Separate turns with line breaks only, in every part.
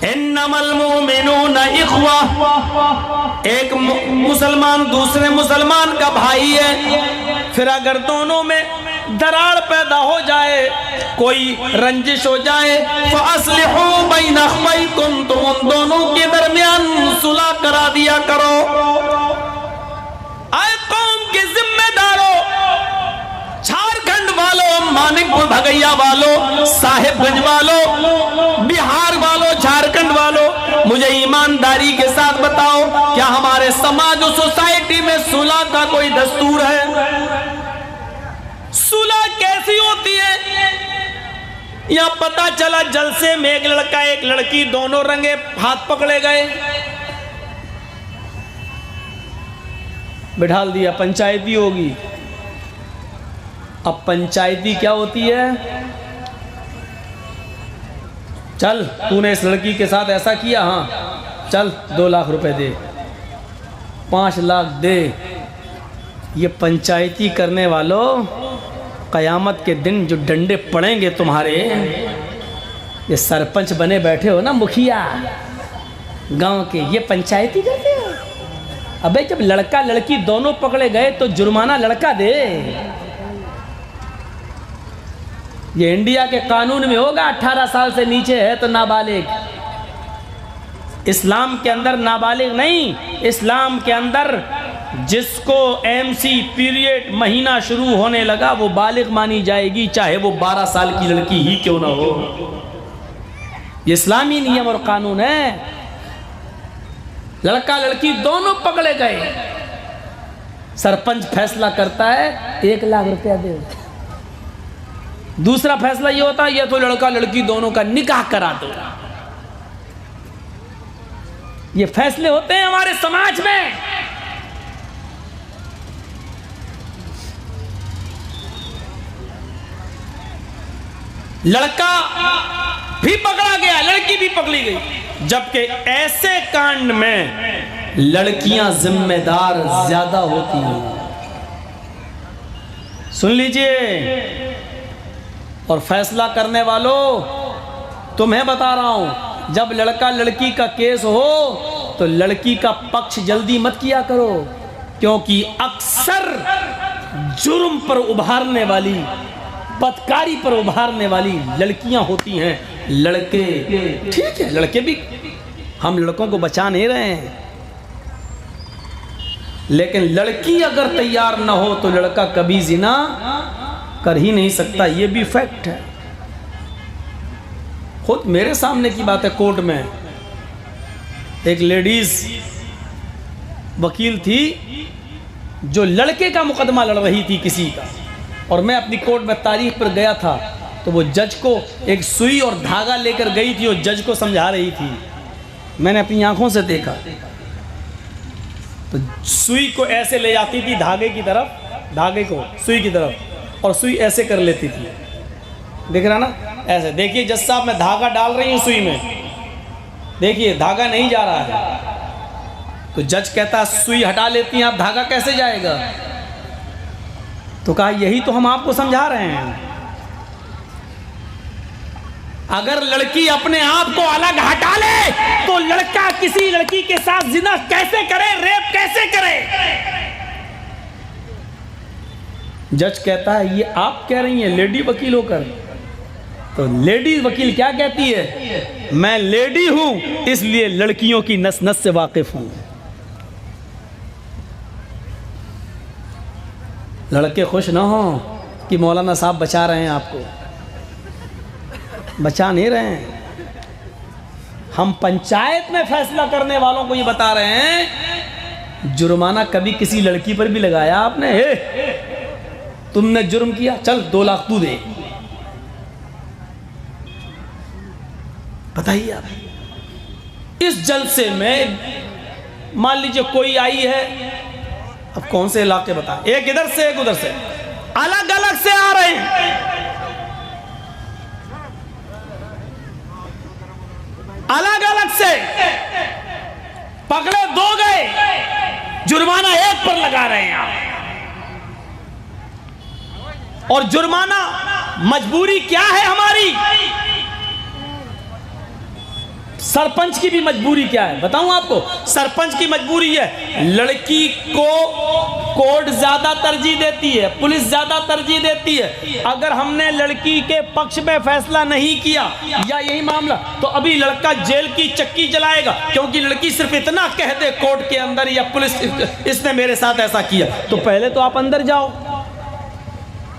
इन्नमल मुमिनूना इख्वा, एक मुसलमान दूसरे मुसलमान का भाई है। फिर अगर दोनों में दरार पैदा हो जाए, कोई रंजिश हो जाए, फअस्लिहू बैन अख्वैकुम, तो उन दोनों के दरमियान सुलह करा दिया करो। आए कौम के जिम्मेदारों, झारखंड वालों, मानिकपुर भगैया वालों, साहिबगंज वालों, बिहार वालों, झारखंड वालों, मुझे ईमानदारी के साथ बताओ, क्या हमारे समाज और सोसाइटी में सुलह का कोई दस्तूर है? सुलह कैसी होती है? या पता चला जलसे में एक लड़का एक लड़की दोनों रंगे हाथ पकड़े गए, बिठाल दिया, पंचायती होगी। अब पंचायती क्या होती है? चल तूने इस लड़की के साथ ऐसा किया, हाँ चल 2 लाख रुपए दे, 5 लाख दे। ये पंचायती करने वालों, कयामत के दिन जो डंडे पड़ेंगे तुम्हारे, ये सरपंच बने बैठे हो ना, मुखिया गांव के, ये पंचायती करते हो। अबे जब लड़का लड़की दोनों पकड़े गए तो जुर्माना लड़का दे। ये इंडिया के कानून में होगा, 18 साल से नीचे है तो नाबालिग। इस्लाम के अंदर नाबालिग नहीं, इस्लाम के अंदर जिसको एमसी पीरियड महीना शुरू होने लगा वो बालिग मानी जाएगी, चाहे वो 12 साल की लड़की ही क्यों ना हो। ये इस्लामी नियम और कानून है। लड़का लड़की दोनों पकड़े गए, सरपंच फैसला करता है 1 लाख रुपया दे। दूसरा फैसला ये होता है, ये तो लड़का लड़की दोनों का निकाह करा दो। ये फैसले होते हैं हमारे समाज में। लड़का भी पकड़ा गया, लड़की भी पकड़ी गई, जबकि ऐसे कांड में लड़कियां जिम्मेदार ज्यादा होती हैं। सुन लीजिए, और फैसला करने वालों, तुम्हें बता रहा हूं, जब लड़का लड़की का केस हो तो लड़की का पक्ष जल्दी मत किया करो, क्योंकि अक्सर जुर्म पर उभारने वाली, बदकारी पर उभारने वाली लड़कियां होती हैं। लड़के ठीक है, लड़के भी, हम लड़कों को बचा नहीं रहे हैं, लेकिन लड़की अगर तैयार ना हो तो लड़का कभी जिना कर ही नहीं सकता। ये भी फैक्ट है। खुद मेरे सामने की बात है, कोर्ट में एक लेडीज वकील थी जो लड़के का मुकदमा लड़ रही थी किसी का, और मैं अपनी कोर्ट में तारीख पर गया था, तो वो जज को एक सुई और धागा लेकर गई थी और जज को समझा रही थी। मैंने अपनी आंखों से देखा, तो सुई को ऐसे ले जाती थी धागे की तरफ, धागे को सुई की तरफ, और सुई ऐसे कर लेती थी। देख रहा ना, ऐसे देखिए जज साहब, मैं धागा डाल रही हूँ सुई में, देखिए धागा नहीं जा रहा है। तो जज कहता सुई हटा लेती हैं आप, धागा कैसे जाएगा? तो कहा यही तो हम आपको समझा रहे हैं। अगर लड़की अपने आप को अलग हटा ले तो लड़का किसी लड़की के साथ जिना कैसे करे, रेप कैसे करे? जज कहता है ये आप कह रही हैं लेडी वकील होकर? तो लेडी वकील क्या कहती है? मैं लेडी हूं इसलिए लड़कियों की नस नस से वाकिफ हूं। लड़के खुश ना हो कि मौलाना साहब बचा रहे हैं आपको, बचा नहीं रहे हैं। हम पंचायत में फैसला करने वालों को ये बता रहे हैं, जुर्माना कभी किसी लड़की पर भी लगाया आपने? तुमने जुर्म किया, चल 2 लाख तू दे। बताइए आप, इस जलसे में मान लीजिए कोई आई है, अब कौन से इलाके बता, एक इधर से एक उधर से, अलग अलग से आ रहे हैं, अलग अलग से पकड़े 2 गए, जुर्माना 1 पर लगा रहे हैं आप। और जुर्माना, मजबूरी क्या है हमारी? सरपंच की भी मजबूरी क्या है बताऊं आपको। सरपंच की मजबूरी है, लड़की को कोर्ट ज्यादा तरजीह देती है, पुलिस ज्यादा तरजीह देती है। अगर हमने लड़की के पक्ष में फैसला नहीं किया या यही मामला, तो अभी लड़का जेल की चक्की चलाएगा, क्योंकि लड़की सिर्फ इतना कह दे कोर्ट के अंदर या पुलिस इसने मेरे साथ ऐसा किया। तो पहले तो आप अंदर जाओ,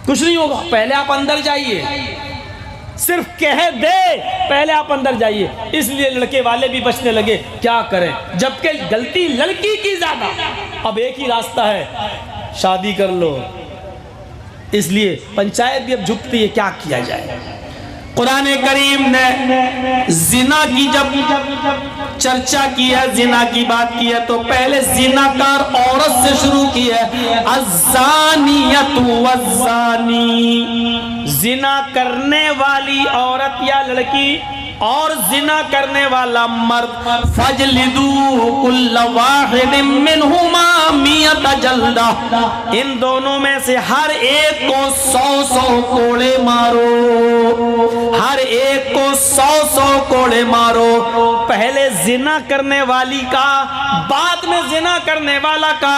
कुछ नहीं होगा, पहले आप अंदर जाइए। सिर्फ कह दे, पहले आप अंदर जाइए। इसलिए लड़के वाले भी बचने लगे, क्या करें, जबकि गलती लड़की की ज्यादा। अब एक ही रास्ता है, शादी कर लो। इसलिए पंचायत भी अब झुकती है, क्या किया जाए। कुरान करीम ने जिना की जब चर्चा की है, जिना की बात की है, तो पहले जिनाकार औरत से शुरू की है, अज़्ज़ानियतु वज़्ज़ानी। जिना करने वाली औरत या लड़की और जिना करने वाला मर्द, फजलिदू कुल्ल वाहिदिन मिनहुमा मियत जल्दा। इन दोनों में से हर एक को 100 कोड़े मारो, हर एक को 100 कोड़े मारो। पहले जिना करने वाली का, बाद में जिना करने वाला का,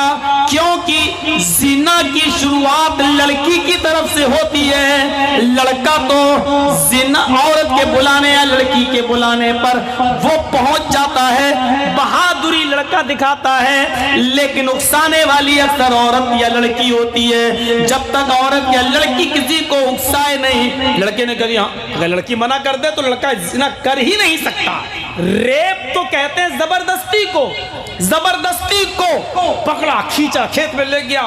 क्योंकि जिना की शुरुआत लड़की की तरफ से होती है। लड़का तो जिना औरत के बुलाने या लड़की के बुलाने पर वो पहुंच जाता है, बहादुरी लड़का दिखाता है, लेकिन उकसाने वाली अक्सर औरत या लड़की होती है। जब तक औरत या लड़की किसी को उकसाए नहीं, लड़के ने कभी, अगर लड़की मना कर दे तो लड़का जिना कर ही नहीं सकता। रेप तो कहते हैं जबरदस्ती को, जबरदस्ती को पकड़ा, खींचा, खेत में ले गया,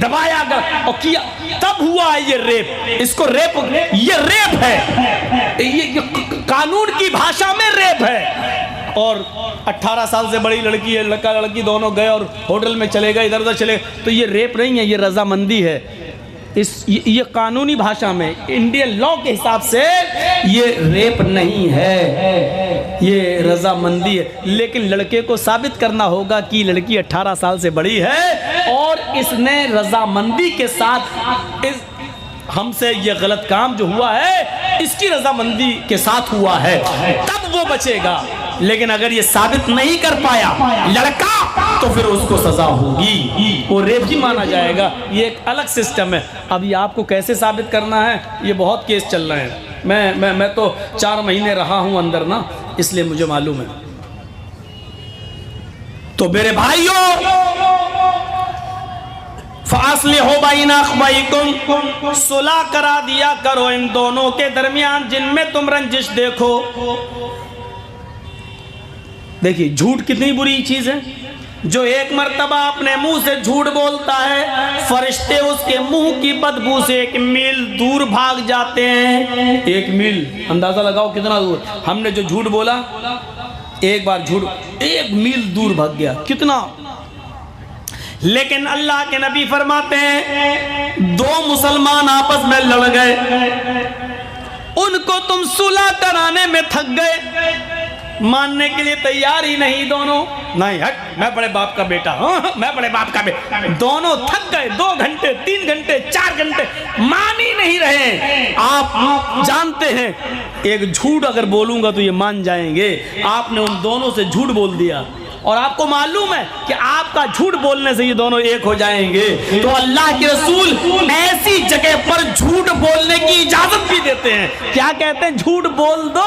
दबाया और किया, तब हुआ है ये रेप। इसको रेप, ये रेप है, ये कानून की भाषा में रेप है। और 18 साल से बड़ी लड़की है, लड़का लड़की दोनों गए और होटल में चले गए, इधर उधर चले, तो ये रेप नहीं है, ये रजामंदी है। ये कानूनी भाषा में, इंडियन लॉ के हिसाब से ये रेप नहीं है, ये रजामंदी है। लेकिन लड़के को साबित करना होगा कि लड़की 18 साल से बड़ी है और इसने रजामंदी के साथ हमसे ये गलत काम जो हुआ है, इसकी रजामंदी के साथ हुआ है, तब वो बचेगा। लेकिन अगर ये साबित नहीं कर पाया लड़का, तो फिर उसको सजा होगी, वो रेप ही माना जाएगा। ये एक अलग सिस्टम है। अब ये आपको कैसे साबित करना है, ये बहुत केस चल रहे हैं। मैं तो 4 महीने रहा हूं अंदर ना, इसलिए मुझे मालूम है। तो मेरे भाइयों, फासलिहु बैना अख्वैकुम, सुलह करा दिया करो इन दोनों के दरमियान जिनमें तुम रंजिश देखो। देखिए, झूठ कितनी बुरी चीज है। जो एक मर्तबा अपने मुंह से झूठ बोलता है, फरिश्ते उसके मुंह की बदबू से 1 मील दूर भाग जाते हैं। 1 मील, अंदाजा लगाओ कितना दूर। हमने जो झूठ बोला, एक बार झूठ 1 मील दूर भाग गया, कितना। लेकिन अल्लाह के नबी फरमाते हैं, 2 मुसलमान आपस में लड़ गए, उनको तुम सुलह कराने में थक गए, मानने के लिए तैयार ही नहीं दोनों। नहीं, हट, मैं बड़े बाप का बेटा हूं, मैं बड़े बाप का बेटा। दोनों थक गए, 2 घंटे, 3 घंटे, 4 घंटे, मान ही नहीं रहे। आप जानते हैं, एक झूठ अगर बोलूंगा तो ये मान जाएंगे। आपने उन दोनों से झूठ बोल दिया और आपको मालूम है कि आपका झूठ बोलने से ये दोनों एक हो जाएंगे। तो अल्लाह के रसूल ऐसी जगह पर झूठ बोलने की इजाजत भी देते हैं। क्या कहते हैं? झूठ बोल दो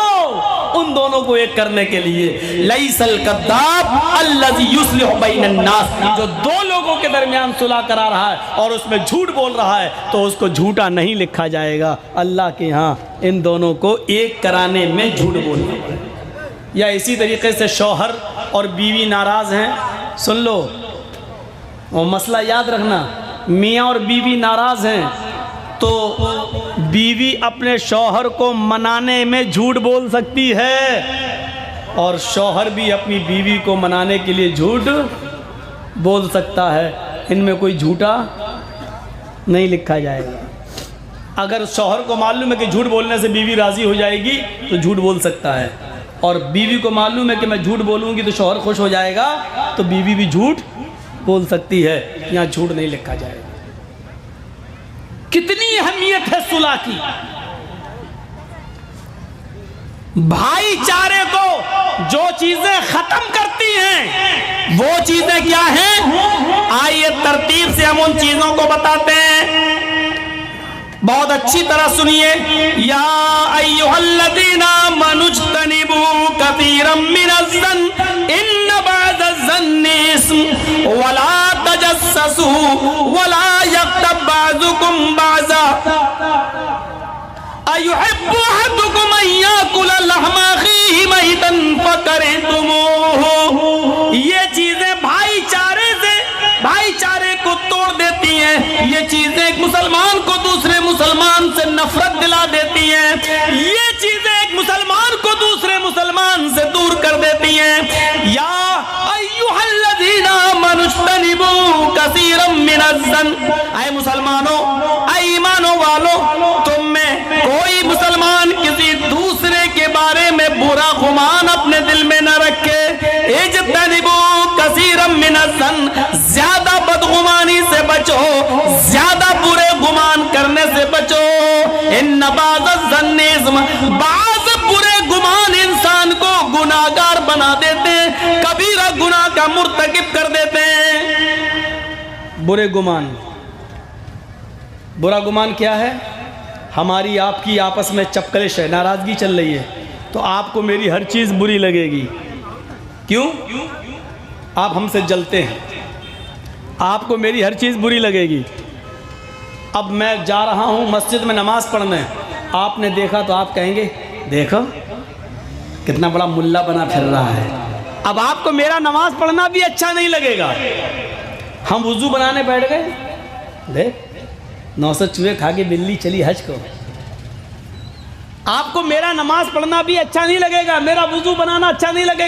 उन दोनों को एक करने के लिए। लैसल कद्दाब अल्लज़ी युस्लिहु बैनन नास, जो 2 लोगों के दरमियान सुलह करा रहा है और उसमें झूठ बोल रहा है, तो उसको झूठा नहीं लिखा जाएगा। अल्लाह के यहाँ इन दोनों को एक कराने में झूठ बोलना पड़ेगा। या इसी तरीके से शौहर और बीवी नाराज हैं, सुन लो वो मसला याद रखना, मियाँ और बीवी नाराज हैं तो बीवी अपने शौहर को मनाने में झूठ बोल सकती है और शौहर भी अपनी बीवी को मनाने के लिए झूठ बोल सकता है। इनमें कोई झूठा नहीं लिखा जाएगा। अगर शौहर को मालूम है कि झूठ बोलने से बीवी राजी हो जाएगी तो झूठ बोल सकता है, और बीवी को मालूम है कि मैं झूठ बोलूंगी तो शौहर खुश हो जाएगा, तो बीवी भी झूठ बोल सकती है। यहाँ झूठ नहीं लिखा जाएगा। कितनी अहमियत है सुलह की। भाईचारे को जो चीजें खत्म करती हैं वो चीजें क्या हैं? आइए तरतीब से हम उन चीजों को बताते हैं, बहुत अच्छी तरह सुनिए। या अय्युहल्लज़ीना आमनुज्तनिबू कसीरम मिनज़्ज़न्न इन्न बअज़-ज़न्नि इस्म वला तजस्ससू वला यग़्तब बअज़ुकुम बअज़ा अयुहिब्बु अहदुकुम अन याकुला लहमा अख़ीहि मैतन फकरिहतुमूहु। ये चीजें भाईचारे को तोड़ देती हैं। ये चीजें एक मुसलमान को दूसरे मुसलमान से नफरत दिला देती हैं। ये चीजें एक मुसलमान को दूसरे मुसलमान से दूर कर देती हैं। या अय्युहल्लज़ीना आमनुज्तनिबू कसीरम मिनज़्ज़न्न, ऐ मुसलमानों, ऐ ईमानों वालों, तुम में कोई मुसलमान किसी दूसरे के बारे में बुरा गुमान अपने दिल में न रखे। इज्तनिबू कसीरम मिनज़्ज़न्न, ज्यादा बदगुमानी से बचो, ज्यादा बुरे गुमान करने से बचो। इन्न बअज़-ज़न्नि इस्म, बाज़ बुरे गुमान इंसान को गुनाहगार बना देते हैं, कबीरा गुनाह का मुर्तकिब कर देते हैं। बुरे गुमान, बुरा गुमान क्या है? हमारी आपकी आपस में चपकलिश है, नाराजगी चल रही है, तो आपको मेरी हर चीज बुरी लगेगी। क्यों? आप हमसे जलते हैं, आपको मेरी हर चीज बुरी लगेगी। अब मैं जा रहा हूं मस्जिद में नमाज पढ़ने, आपने देखा तो आप कहेंगे देखो कितना बड़ा मुल्ला बना फिर रहा है। अब आपको मेरा नमाज पढ़ना भी अच्छा नहीं लगेगा। हम वुजू बनाने बैठ गए, देख 900 चूहे खा के बिल्ली चली हज को। आपको मेरा नमाज पढ़ना भी अच्छा नहीं लगेगा, मेरा वुजू बनाना अच्छा नहीं लगेगा।